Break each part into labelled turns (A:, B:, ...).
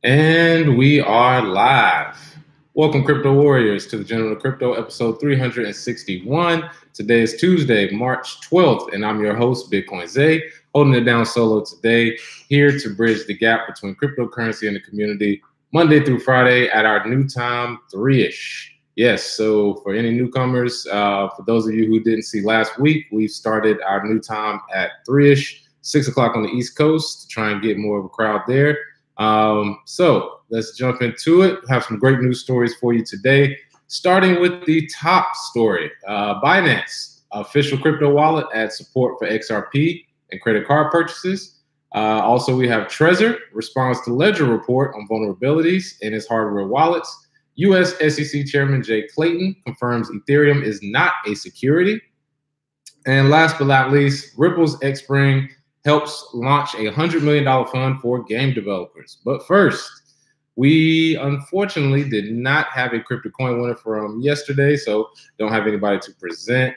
A: And we are live. Welcome, Crypto Warriors, to the General Crypto episode 361. Today is Tuesday, March 12th, and I'm your host, Bitcoin Zay, holding it down solo today, here to bridge the gap between cryptocurrency and the community, Monday through Friday at our new time, 3-ish. Yes, so for any newcomers, for those of you who didn't see last week, we've started our new time at 3-ish, 6 o'clock on the East Coast, to try and get more of a crowd there. So let's jump into it. Have some great news stories for you today, starting with the top story. Binance, official crypto wallet, adds support for XRP and credit card purchases. Also, we have Trezor, responds to Ledger report on vulnerabilities in its hardware wallets. U.S. SEC Chairman Jay Clayton confirms Ethereum is not a security. And last but not least, Ripple's Xpring helps launch a $100 million fund for game developers. But first, we unfortunately did not have a crypto coin winner from yesterday, so don't have anybody to present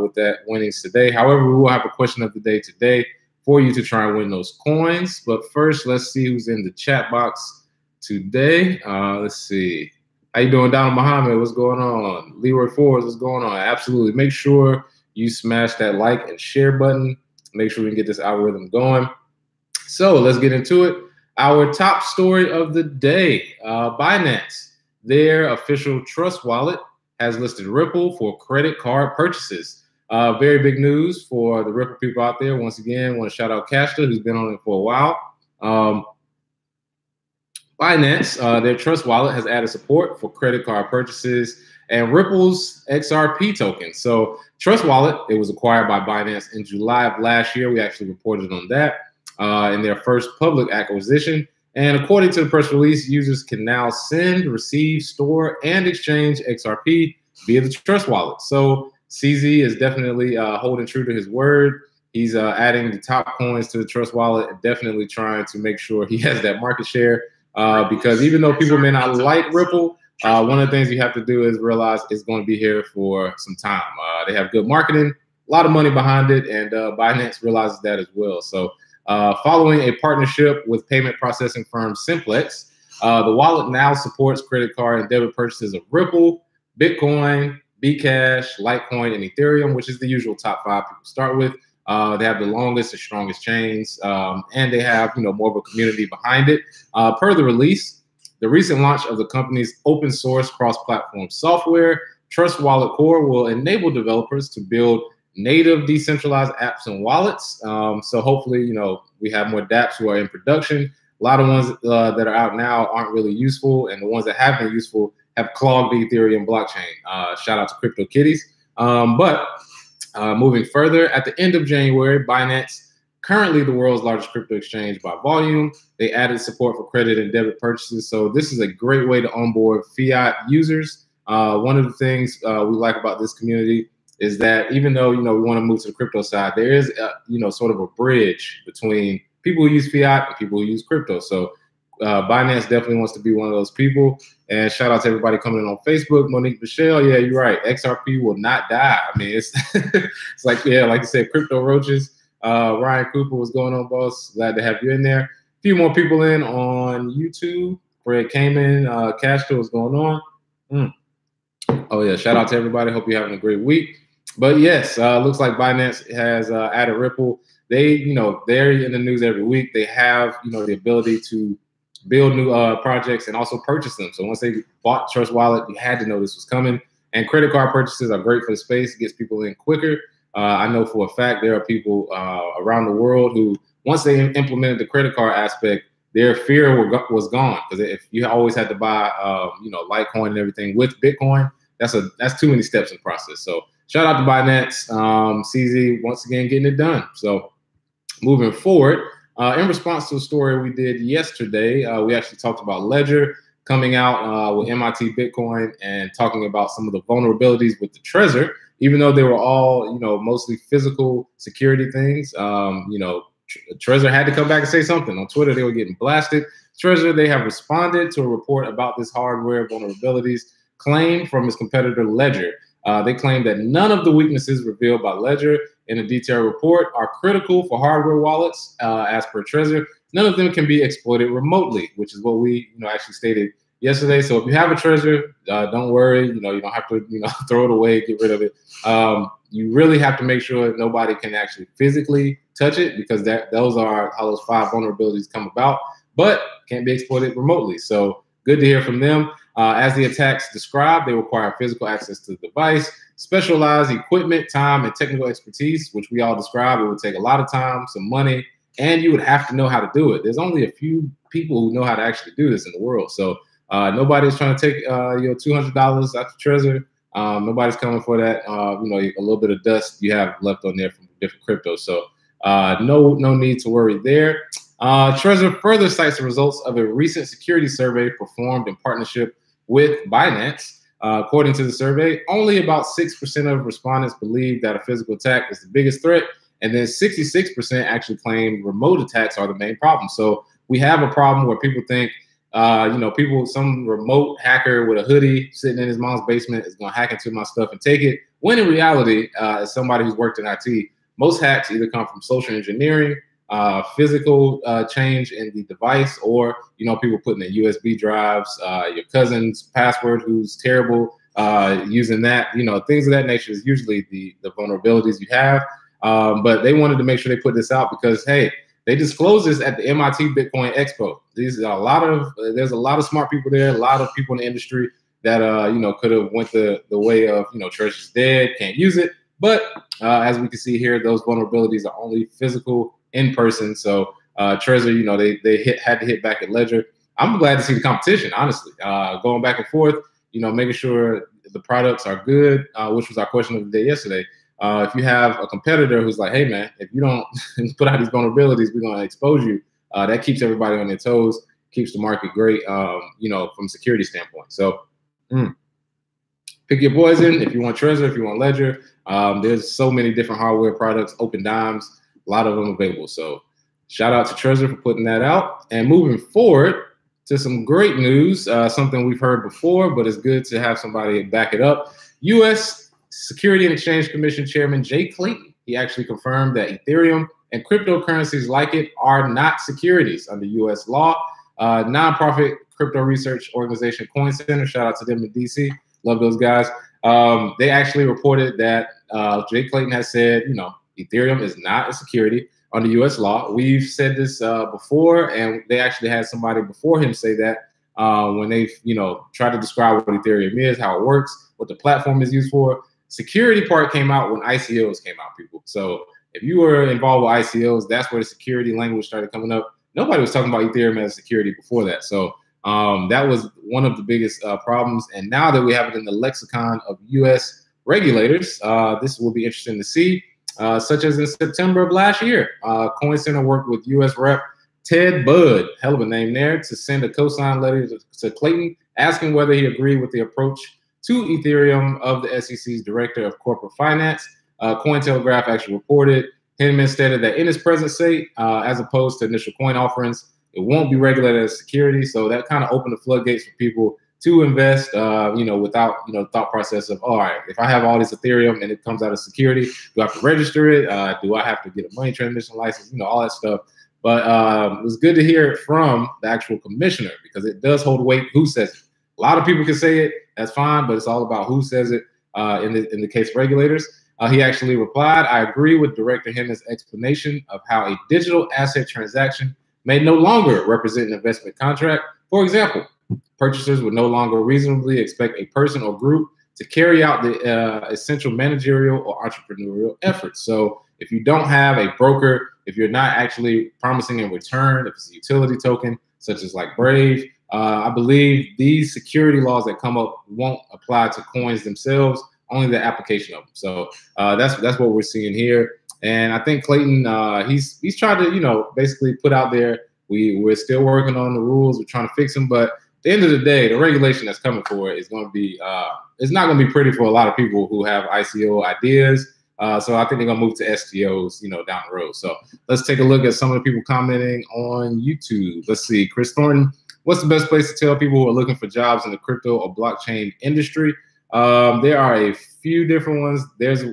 A: with that winnings today. However, we will have a question of the day today for you to try and win those coins. But first, let's see who's in the chat box today. Let's see. How you doing, Donald Muhammad? What's going on? Leroy Forbes, what's going on? Absolutely. Make sure you smash that like and share button. Make sure we can get this algorithm going. So let's get into it. Our top story of the day, Binance, their official trust wallet has listed Ripple for credit card purchases. Very big news for the Ripple people out there. Once again, want to shout out Cashta, who's been on it for a while. Binance, their trust wallet, has added support for credit card purchases and Ripple's XRP token. So Trust Wallet, it was acquired by Binance in July of last year. We actually reported on that in their first public acquisition. And according to the press release, users can now send, receive, store, and exchange XRP via the Trust Wallet. So CZ is definitely holding true to his word. He's adding the top coins to the Trust Wallet and definitely trying to make sure he has that market share because even though people may not like Ripple, one of the things you have to do is realize it's going to be here for some time. They have good marketing, a lot of money behind it, and Binance realizes that as well. So following a partnership with payment processing firm Simplex, the wallet now supports credit card and debit purchases of Ripple, Bitcoin, Bcash, Litecoin, and Ethereum, which is the usual top 5 people start with. They have the longest and strongest chains, and they have more of a community behind it. Per the release, the recent launch of the company's open source cross-platform software, Trust Wallet Core, will enable developers to build native decentralized apps and wallets. So hopefully, we have more dApps who are in production. A lot of ones that are out now aren't really useful, and the ones that have been useful have clogged the Ethereum blockchain. Shout out to CryptoKitties. But moving further, at the end of January, Binance, currently the world's largest crypto exchange by volume, they added support for credit and debit purchases. So this is a great way to onboard fiat users. One of the things we like about this community is that even though, we want to move to the crypto side, there is, sort of a bridge between people who use fiat and people who use crypto. So Binance definitely wants to be one of those people. And shout out to everybody coming in on Facebook. Monique Michelle, yeah, you're right. XRP will not die. I mean, it's it's like you said, crypto roaches. Ryan Cooper, what's going on, boss? Glad to have you in there. A few more people in on YouTube. Fred Kamen, Castro, what's going on? Oh yeah, shout out to everybody. Hope you're having a great week. But yes, looks like Binance has added Ripple. They, they're in the news every week. They have, the ability to build new projects and also purchase them. So once they bought Trust Wallet, you had to know this was coming. And credit card purchases are great for the space. It gets people in quicker. I know for a fact there are people around the world who, once they implemented the credit card aspect, their fear was gone. Because if you always had to buy, Litecoin and everything with Bitcoin, that's too many steps in the process. So shout out to Binance, CZ, once again getting it done. So moving forward, in response to a story we did yesterday, we actually talked about Ledger coming out with MIT Bitcoin and talking about some of the vulnerabilities with the Trezor. Even though they were all, mostly physical security things, Trezor had to come back and say something. On Twitter, they were getting blasted. Trezor, they have responded to a report about this hardware vulnerabilities claimed from its competitor Ledger. They claim that none of the weaknesses revealed by Ledger in a detailed report are critical for hardware wallets, as per Trezor. none of them can be exploited remotely, which is what we actually stated yesterday. So if you have a Trezor, don't worry. You don't have to throw it away, get rid of it. You really have to make sure nobody can actually physically touch it, because those are how those 5 vulnerabilities come about, but can't be exploited remotely. So good to hear from them. As the attacks described, they require physical access to the device, specialized equipment, time, and technical expertise, which we all described. It would take a lot of time, some money, and you would have to know how to do it. There's only a few people who know how to actually do this in the world. So nobody's trying to take your $200 out the Trezor. Nobody's coming for that. A little bit of dust you have left on there from different cryptos. So no need to worry there. Trezor further cites the results of a recent security survey performed in partnership with Binance. According to the survey, only about 6% of respondents believe that a physical attack is the biggest threat, and then 66% actually claim remote attacks are the main problem. So we have a problem where people think, some remote hacker with a hoodie sitting in his mom's basement is going to hack into my stuff and take it. When in reality, as somebody who's worked in IT, most hacks either come from social engineering, physical change in the device, or people putting in USB drives, your cousin's password who's terrible, using that, things of that nature is usually the vulnerabilities you have. But they wanted to make sure they put this out because, hey, they disclosed this at the MIT Bitcoin Expo. There's a lot of smart people there, a lot of people in the industry that could have went the way of Trezor's dead, can't use it. But as we can see here, those vulnerabilities are only physical in person. So Trezor, they had to hit back at Ledger. I'm glad to see the competition, honestly, going back and forth, making sure the products are good, which was our question of the day yesterday. If you have a competitor who's like, hey, man, if you don't put out these vulnerabilities, we're going to expose you. That keeps everybody on their toes, keeps the market great, from a security standpoint. So pick your poison if you want Trezor, if you want Ledger. There's so many different hardware products, open dimes, a lot of them available. So shout out to Trezor for putting that out. And moving forward to some great news, something we've heard before, but it's good to have somebody back it up. U.S. Security and Exchange Commission Chairman Jay Clayton, he actually confirmed that Ethereum and cryptocurrencies like it are not securities under U.S. law. Nonprofit crypto research organization Coin Center, shout out to them in D.C., love those guys. They actually reported that Jay Clayton has said, Ethereum is not a security under U.S. law. We've said this before, and they actually had somebody before him say that when they, tried to describe what Ethereum is, how it works, what the platform is used for. Security part came out when ICOs came out, people. So if you were involved with ICOs, that's where the security language started coming up. Nobody was talking about Ethereum as security before that. So that was one of the biggest problems. And now that we have it in the lexicon of U.S. regulators, this will be interesting to see. Such as in September of last year, Coin Center worked with U.S. Rep. Ted Budd, hell of a name there, to send a cosign letter to Clayton asking whether he agreed with the approach to Ethereum of the SEC's Director of Corporate Finance. Cointelegraph actually reported Hinman stated that in his present state, as opposed to initial coin offerings, it won't be regulated as security. So that kind of opened the floodgates for people to invest, without, thought process of, all right, if I have all this Ethereum and it comes out of security, do I have to register it? Do I have to get a money transmission license? All that stuff. But it was good to hear it from the actual commissioner because it does hold weight. Who says it? A lot of people can say it. That's fine, but it's all about who says it in the case of regulators. He actually replied, I agree with Director Hinman's explanation of how a digital asset transaction may no longer represent an investment contract. For example, purchasers would no longer reasonably expect a person or group to carry out the essential managerial or entrepreneurial efforts. So if you don't have a broker, if you're not actually promising in return, if it's a utility token, such as like Brave, I believe these security laws that come up won't apply to coins themselves, only the application of them. So that's what we're seeing here. And I think Clayton, he's tried to, basically put out there, we're still working on the rules, we're trying to fix them, but at the end of the day, the regulation that's coming for it is going to be, it's not going to be pretty for a lot of people who have ICO ideas. So I think they're going to move to STOs, down the road. So let's take a look at some of the people commenting on YouTube. Let's see, Chris Thornton. What's the best place to tell people who are looking for jobs in the crypto or blockchain industry? There are a few different ones. There's a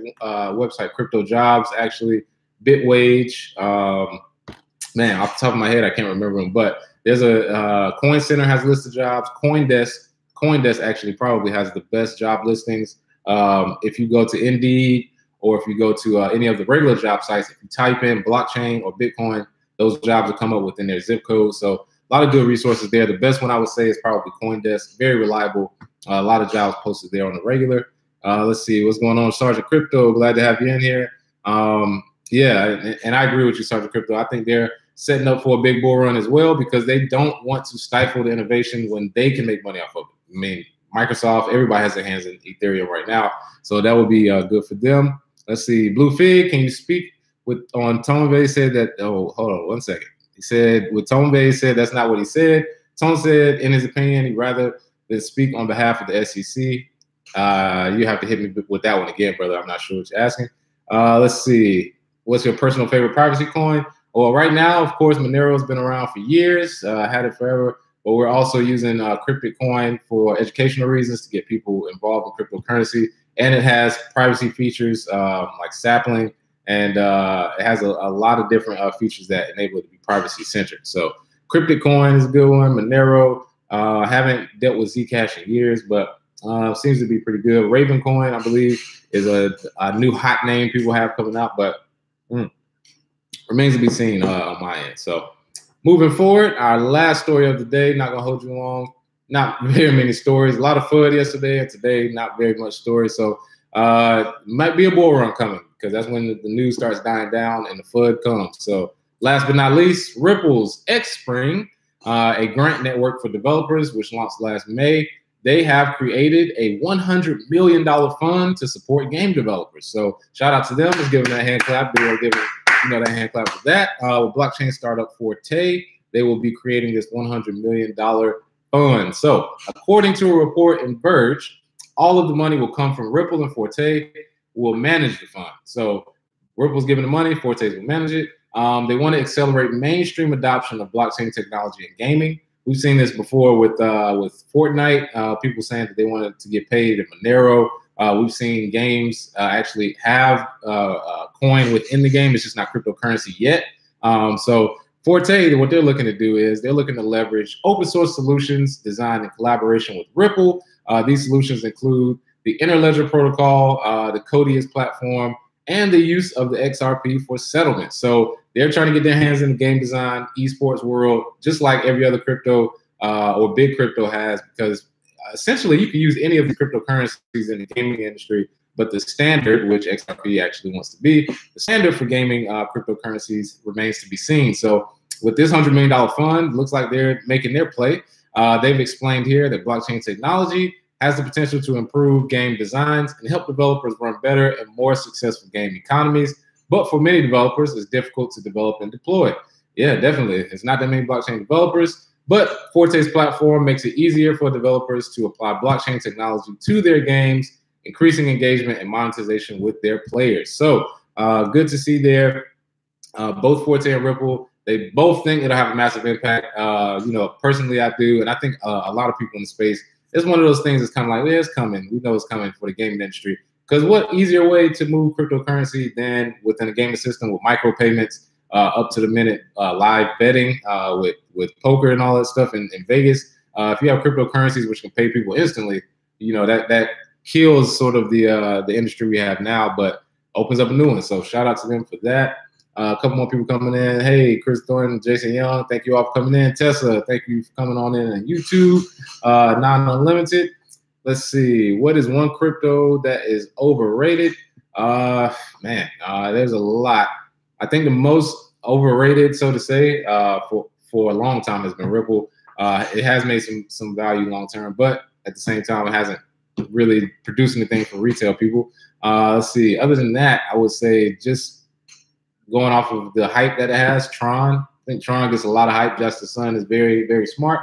A: website, Crypto Jobs, actually, Bitwage. man, off the top of my head, I can't remember them, but there's a Coin Center has a list of jobs. CoinDesk actually probably has the best job listings. If you go to Indeed or if you go to any of the regular job sites, if you type in blockchain or Bitcoin, those jobs will come up within their zip code. So a lot of good resources there. The best one I would say is probably CoinDesk. Very reliable. A lot of jobs posted there on the regular. Let's see what's going on, Sergeant Crypto. Glad to have you in here. Yeah, and I agree with you, Sergeant Crypto. I think they're setting up for a big bull run as well because they don't want to stifle the innovation when they can make money off of it. I mean, Microsoft, everybody has their hands in Ethereum right now, so that would be good for them. Let's see, Blue Fig, can you speak on Tone said that? Oh, hold on 1 second. He said with Tone said that's not what he said. Tone said, in his opinion, he'd rather than speak on behalf of the SEC. You have to hit me with that one again, brother. I'm not sure what you're asking. Let's see. What's your personal favorite privacy coin? Well, right now, of course, Monero has been around for years. Had it forever. But we're also using Cryptic Coin for educational reasons to get people involved in cryptocurrency. And it has privacy features like sapling. And it has a lot of different features that enable it to be privacy-centered. So Cryptic Coin is a good one. Monero, haven't dealt with Zcash in years, but seems to be pretty good. Raven Coin, I believe, is a new hot name people have coming out, but remains to be seen on my end. So moving forward, our last story of the day, not gonna hold you long. Not very many stories. A lot of FUD yesterday, and today not very much story. So might be a bull run coming because that's when the news starts dying down and the FUD comes. So last but not least, Ripple's X-Spring, a grant network for developers, which launched last May. They have created a $100 million fund to support game developers. So shout out to them. Let's give them that hand clap. They are giving that hand clap for that. With blockchain startup Forte, they will be creating this $100 million fund. So according to a report in Verge, all of the money will come from Ripple, and Forte will manage the fund. So Ripple's giving the money, Forte will manage it. They want to accelerate mainstream adoption of blockchain technology in gaming. We've seen this before with Fortnite. People saying that they wanted to get paid in Monero. We've seen games actually have coin within the game. It's just not cryptocurrency yet. So Forte, what they're looking to do is they're looking to leverage open source solutions designed in collaboration with Ripple. These solutions include the Interledger protocol, the Codius platform, and the use of the XRP for settlement. So they're trying to get their hands in the game design, esports world, just like every other crypto or big crypto has, because essentially you can use any of the cryptocurrencies in the gaming industry, but the standard, which XRP actually wants to be, the standard for gaming cryptocurrencies remains to be seen. So with this $100 million fund, looks like they're making their play. They've explained here that blockchain technology has the potential to improve game designs and help developers run better and more successful game economies. But for many developers, it's difficult to develop and deploy. Yeah, definitely. It's not that many blockchain developers, but Forte's platform makes it easier for developers to apply blockchain technology to their games, increasing engagement and monetization with their players. So good to see there. Both Forte and Ripple, they both think it'll have a massive impact. Personally, I do. And I think a lot of people in the space, it's one of those things that's kind of like, yeah, it's coming. We know it's coming for the gaming industry. Because what easier way to move cryptocurrency than within a gaming system with micropayments, up to the minute live betting with poker and all that stuff in Vegas. If you have cryptocurrencies which can pay people instantly, that kills sort of the industry we have now, but opens up a new one. So shout out to them for that. A couple more people coming in. Hey, Chris Thornton, Jason Young, thank you all for coming in. Tessa, thank you for coming on in on YouTube. Non-Unlimited. Let's see. What is one crypto that is overrated? There's a lot. I think the most overrated, so to say, for a long time has been Ripple. It has made some value long term, but at the same time, it hasn't really produced anything for retail people. Let's see. Other than that, I would say just going off of the hype that it has, Tron. I think Tron gets a lot of hype. Justice Sun is very, very smart.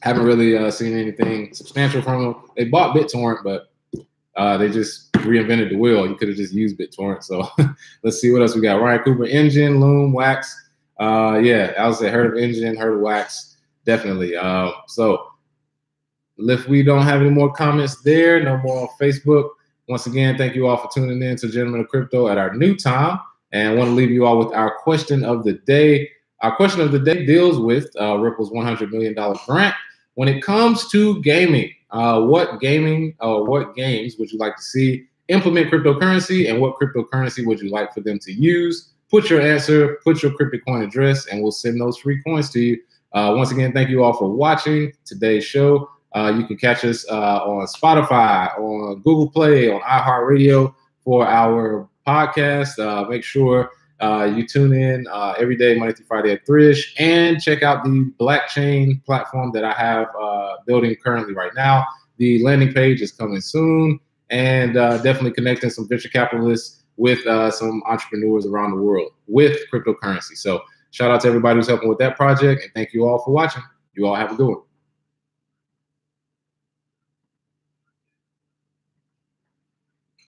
A: Haven't really seen anything substantial from them. They bought BitTorrent, but they just reinvented the wheel. You could have just used BitTorrent. So let's see what else we got. Ryan Cooper, Engine, Loom, Wax. Yeah, I would say heard of Engine, heard of Wax, definitely. So if we don't have any more comments there, no more on Facebook. Once again, thank you all for tuning in to Gentlemen of Crypto at our new time. And I want to leave you all with our question of the day. Our question of the day deals with Ripple's $100 million grant. When it comes to gaming, what games would you like to see implement cryptocurrency, and what cryptocurrency would you like for them to use? Put your answer, put your CryptoCoin address, and we'll send those free coins to you. Once again, thank you all for watching today's show. You can catch us on Spotify, on Google Play, on iHeartRadio for our podcast. Make sure you tune in every day, Monday through Friday at 3-ish, and check out the blockchain platform that I have building currently right now. The landing page is coming soon, and definitely connecting some venture capitalists with some entrepreneurs around the world with cryptocurrency. So shout out to everybody who's helping with that project, and thank you all for watching. You all have a good one.